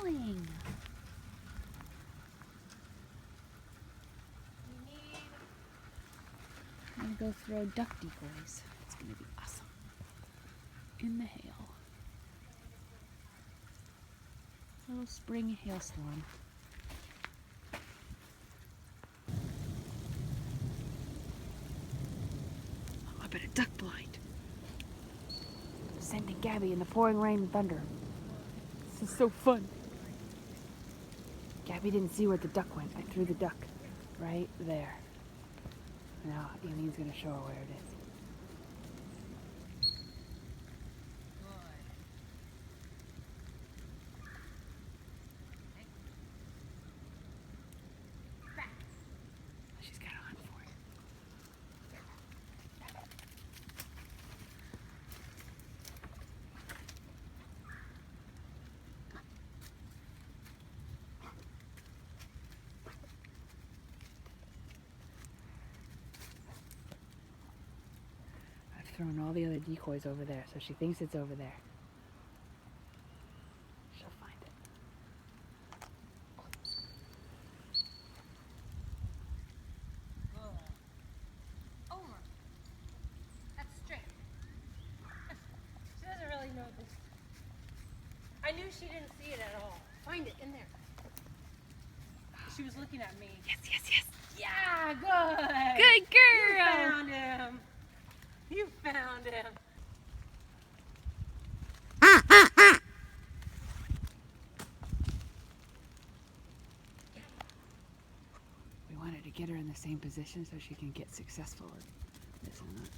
going? I'm gonna go throw duck decoys. It's gonna be awesome. In the hail. Little spring hailstorm. I'm up at a duck blind. Sending Gabby in the pouring rain and thunder. This is so fun. Gabby didn't see where the duck went. I threw the duck right there. Now Amy's gonna show her where it is. She's got a hunt for it. I've thrown all the other decoys over there, so she thinks it's over there. She'll find it. Over. That's straight. She doesn't really know this. I knew she didn't see it at all. Find it in there. She was looking at me. Yes, yes, yes. Yeah, good. Good girl. You found him. You found him. We wanted to get her in the same position so she can get successful at this and that.